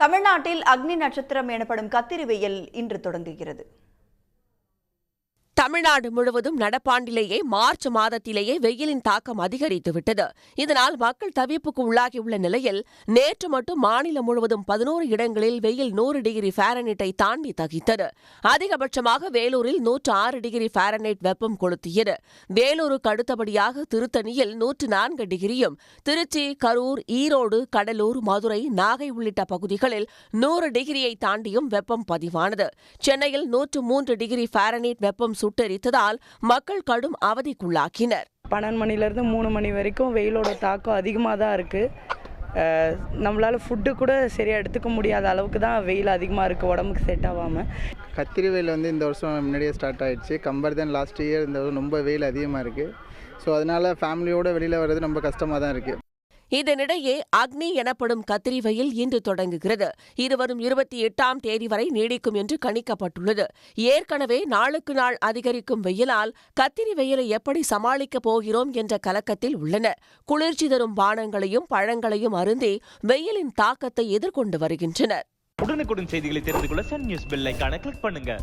தமிழ்நாட்டில் அக்னி நட்சத்திரம் எனப்படும் கத்திரி வெயில் இன்று தொடங்குகிறது. தமிழ்நாடு முழுவதும் நடப்பாண்டிலேயே மார்ச் மாதத்திலேயே வெயிலின் தாக்கம் அதிகரித்துவிட்டது. இதனால் மக்கள் தவிப்புக்கு உள்ளாகியுள்ள நிலையில் நேற்று மட்டும் மாநிலம் முழுவதும் 11 இடங்களில் வெயில் 100 டிகிரி ஃபாரன்ஹீட்டை தாண்டி தகித்தது. அதிகபட்சமாக வேலூரில் 106 டிகிரி ஃபாரன்ஹீட் வெப்பம் கொளுத்தியது. வேலூருக்கு அடுத்தபடியாக திருத்தணியில் 104 டிகிரியும், திருச்சி, கரூர், ஈரோடு, கடலூர், மதுரை, நாகை உள்ளிட்ட பகுதிகளில் 100 டிகிரியை தாண்டியும் வெப்பம் பதிவானது. சென்னையில் 103 டிகிரி ஃபாரன்ஹீட் வெப்பம் சுட்டெரித்ததால் மக்கள் கடும் அவதிக்குள்ளாக்கினர். 12 மணிலேருந்து 3 மணி வரைக்கும் வெயிலோட தாக்கம் அதிகமாக தான் இருக்குது. நம்மளால் ஃபுட்டு கூட சரியாக எடுத்துக்க முடியாத அளவுக்கு தான் வெயில் அதிகமாக இருக்குது, உடம்புக்கு செட் ஆகாமல். கத்திரி வெயில் இந்த வருஷம் முன்னாடியே ஸ்டார்ட் ஆகிடுச்சு. கம்பேர் தென் லாஸ்ட் இயர் இந்த வருஷம் ரொம்ப வெயில் அதிகமாக இருக்குது. ஸோ அதனால் ஃபேமிலியோடு வெளியில் வர்றது ரொம்ப கஷ்டமாக தான் இருக்குது. இதனிடையே அக்னி எனப்படும் கத்திரி வெயில் இன்று தொடங்குகிறது. இது வரும் 28ஆம் தேதி வரை நீடிக்கும் என்று கணிக்கப்பட்டுள்ளது. ஏற்கனவே நாளுக்கு நாள் அதிகரிக்கும் வெயிலால் கத்திரி வெயிலை எப்படி சமாளிக்கப் போகிறோம் என்ற கலக்கத்தில் உள்ளனர். குளிர்ச்சி தரும் பானங்களையும் பழங்களையும் அருந்தி வெயிலின் தாக்கத்தை எதிர்கொண்டு வருகின்றனர். உடனுக்குடன் செய்திகளை தெரிந்து கொள்ள சன் நியூஸ் பெல் ஐகானை கிளிக் பண்ணுங்க.